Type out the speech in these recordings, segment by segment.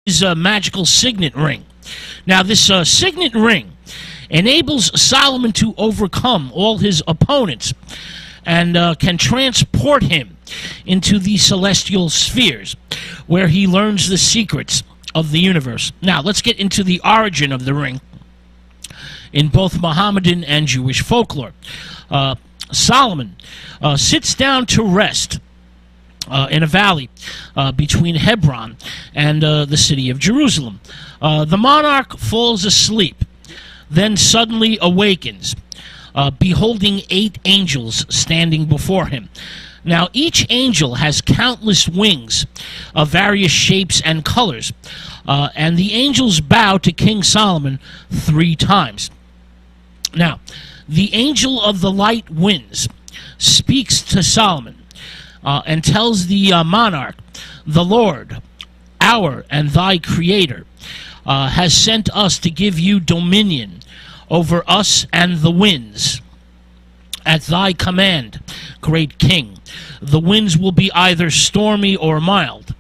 his magical signet ring. Now, this signet ring enables Solomon to overcome all his opponents and can transport him into the celestial spheres, where he learns the secrets of the universe. Now, let's get into the origin of the ring in both Mohammedan and Jewish folklore. Solomon sits down to rest in a valley between Hebron and the city of Jerusalem. The monarch falls asleep, then suddenly awakens, beholding 8 angels standing before him. Now, each angel has countless wings of various shapes and colors, and the angels bow to King Solomon 3 times. Now, the angel of the light winds speaks to Solomon and tells the monarch, "The Lord, our and thy Creator, has sent us to give you dominion over us and the winds. At thy command, great King, the winds will be either stormy or mild,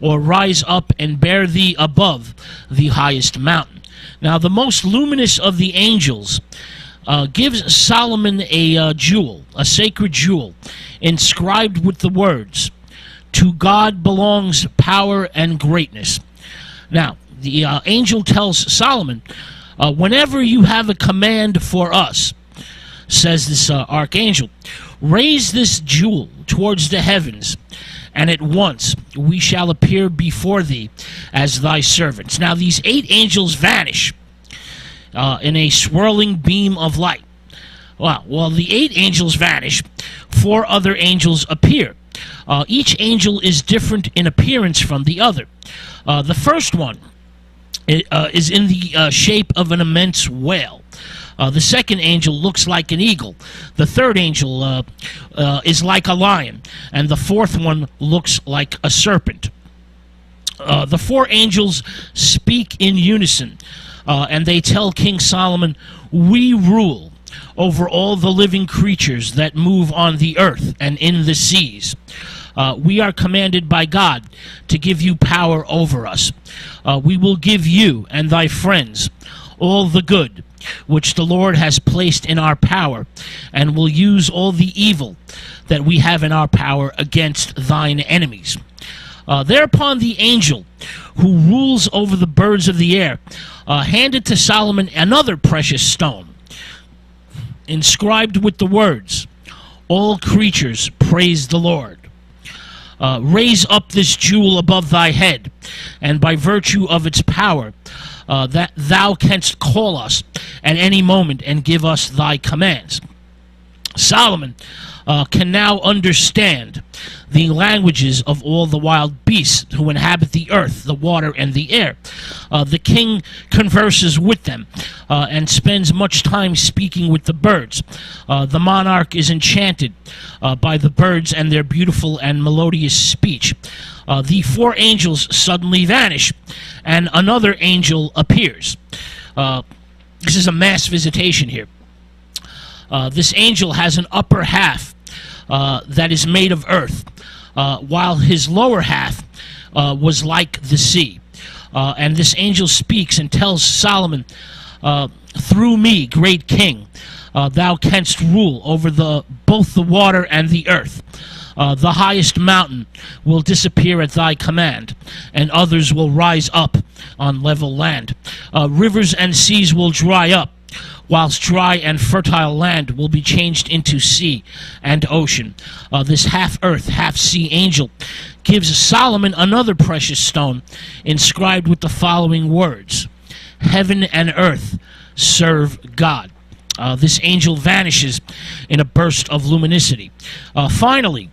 or rise up and bear thee above the highest mountain." Now, the most luminous of the angels gives Solomon a jewel, a sacred jewel, inscribed with the words, "To God belongs power and greatness." Now, the angel tells Solomon, "Whenever you have a command for us," says this archangel, "raise this jewel towards the heavens, and at once we shall appear before thee as thy servants." Now, these 8 angels vanish in a swirling beam of light. Well, the 8 angels vanish, 4 other angels appear. Each angel is different in appearance from the other. The first one is in the shape of an immense whale. The second angel looks like an eagle. The third angel is like a lion. And the fourth one looks like a serpent. The 4 angels speak in unison, and they tell King Solomon, "We rule over all the living creatures that move on the earth and in the seas. We are commanded by God to give you power over us. We will give you and thy friends all the good which the Lord has placed in our power, and will use all the evil that we have in our power against thine enemies." Thereupon the angel who rules over the birds of the air handed to Solomon another precious stone, inscribed with the words, "All creatures praise the Lord. Raise up this jewel above thy head, and by virtue of its power that thou canst call us at any moment and give us thy commands." Solomon can now understand the languages of all the wild beasts who inhabit the earth, the water, and the air. The king converses with them and spends much time speaking with the birds. The monarch is enchanted by the birds and their beautiful and melodious speech. The 4 angels suddenly vanish, and another angel appears. This is a mass visitation here. This angel has an upper half that is made of earth, while his lower half was like the sea. And this angel speaks and tells Solomon, "Through me, great king, thou canst rule over both the water and the earth. The highest mountain will disappear at thy command, and others will rise up on level land. Rivers and seas will dry up, whilst dry and fertile land will be changed into sea and ocean." This half-earth, half-sea angel gives Solomon another precious stone inscribed with the following words, "Heaven and earth serve God." This angel vanishes in a burst of luminosity. Finally,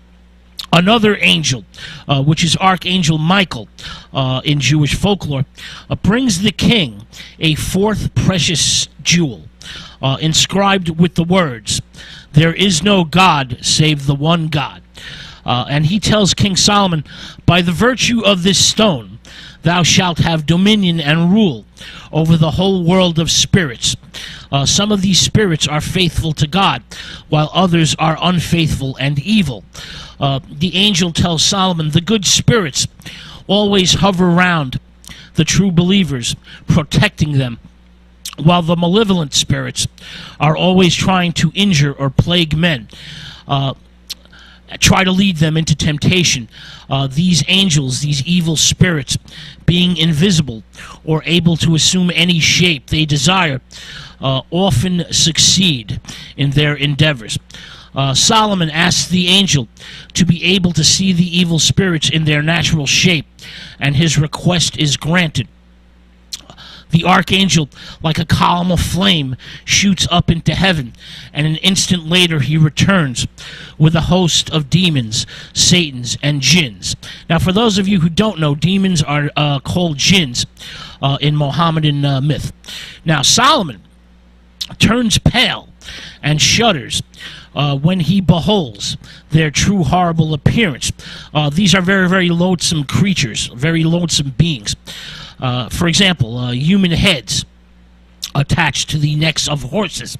another angel, which is Archangel Michael in Jewish folklore, brings the king a 4th precious jewel, inscribed with the words, "There is no God save the one God." And he tells King Solomon, "By the virtue of this stone, thou shalt have dominion and rule over the whole world of spirits. Some of these spirits are faithful to God, while others are unfaithful and evil." The angel tells Solomon, "The good spirits always hover around the true believers, protecting them, while the malevolent spirits are always trying to injure or plague men, try to lead them into temptation. These angels, these evil spirits, being invisible or able to assume any shape they desire, often succeed in their endeavors. Solomon asked the angel to be able to see the evil spirits in their natural shape, and his request is granted. The archangel, like a column of flame, shoots up into heaven, and an instant later he returns with a host of demons, satans, and jinns. Now, for those of you who don't know, demons are called jinns in Mohammedan myth. Now, Solomon turns pale and shudders when he beholds their true horrible appearance. These are very, very loathsome creatures, very loathsome beings. For example, human heads attached to the necks of horses,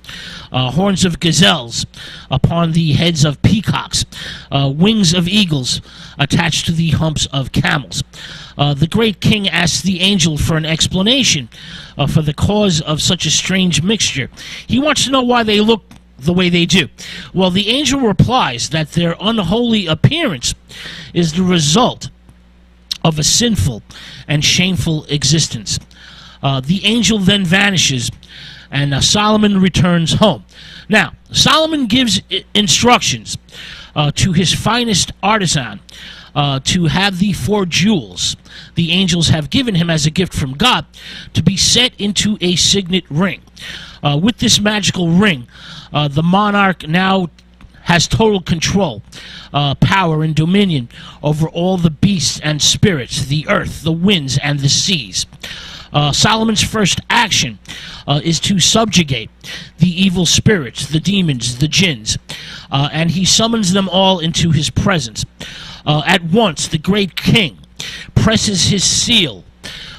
horns of gazelles upon the heads of peacocks, wings of eagles attached to the humps of camels. The great king asks the angel for an explanation for the cause of such a strange mixture. He wants to know why they look the way they do. Well, the angel replies that their unholy appearance is the result of a sinful and shameful existence. The angel then vanishes, and Solomon returns home. Now, Solomon gives instructions to his finest artisan to have the 4 jewels the angels have given him as a gift from God to be set into a signet ring. With this magical ring, the monarch now has total control, power, and dominion over all the beasts and spirits, the earth, the winds, and the seas. Solomon's first action is to subjugate the evil spirits, the demons, the jinns, and he summons them all into his presence. At once, the great king presses his seal,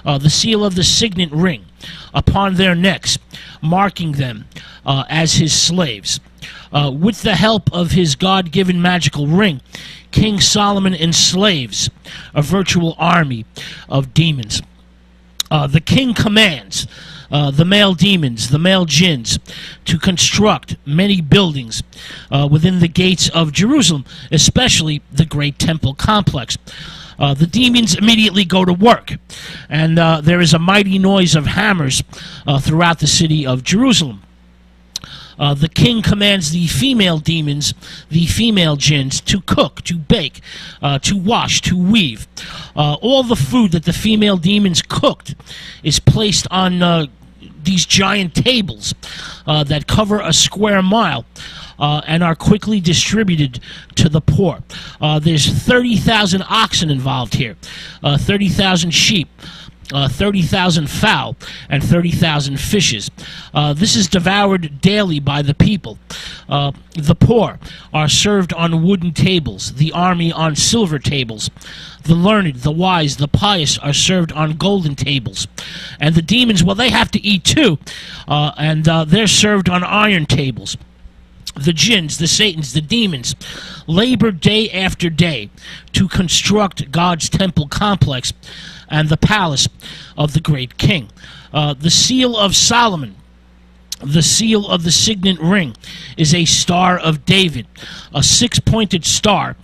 the seal of the signet ring, upon their necks, marking them as his slaves. With the help of his God-given magical ring, King Solomon enslaves a virtual army of demons. The king commands the male demons, the male jinns, to construct many buildings within the gates of Jerusalem, especially the great temple complex. The demons immediately go to work, and there is a mighty noise of hammers throughout the city of Jerusalem. The king commands the female demons, the female jinns, to cook, to bake, to wash, to weave. All the food that the female demons cooked is placed on these giant tables that cover a square mile and are quickly distributed to the poor. There's 30,000 oxen involved here, 30,000 sheep, 30,000 fowl, and 30,000 fishes. This is devoured daily by the people. The poor are served on wooden tables, the army on silver tables. The learned, the wise, the pious are served on golden tables. And the demons, well, they have to eat too, and they're served on iron tables. The jinns, the satans, the demons labor day after day to construct God's temple complex and the palace of the great king. The seal of Solomon, the seal of the signet ring, is a Star of David, a 6-pointed star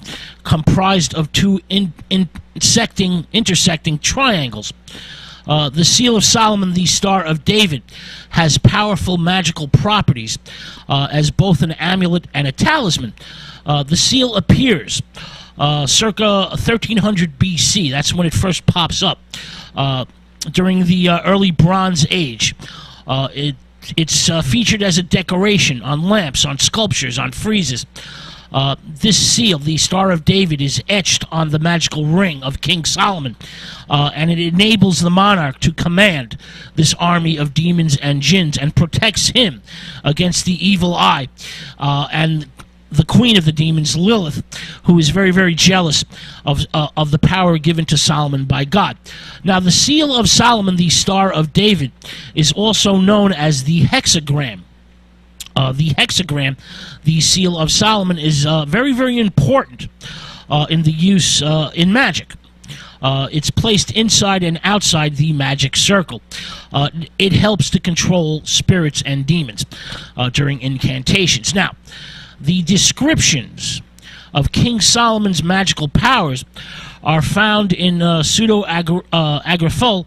comprised of 2 intersecting triangles. The seal of Solomon, the Star of David, has powerful magical properties as both an amulet and a talisman. The seal appears circa 1300 BC. That's when it first pops up. During the early Bronze Age, it's featured as a decoration on lamps, on sculptures, on friezes. This seal, the Star of David, is etched on the magical ring of King Solomon, and it enables the monarch to command this army of demons and jinns and protects him against the evil eye and the queen of the demons, Lilith, who is very, very jealous of the power given to Solomon by God. Now, the seal of Solomon, the Star of David, is also known as the hexagram. The hexagram, the seal of Solomon, is very, very important in the use in magic. It's placed inside and outside the magic circle. It helps to control spirits and demons during incantations. Now, the descriptions of King Solomon's magical powers are found in Pseudo-Agrafol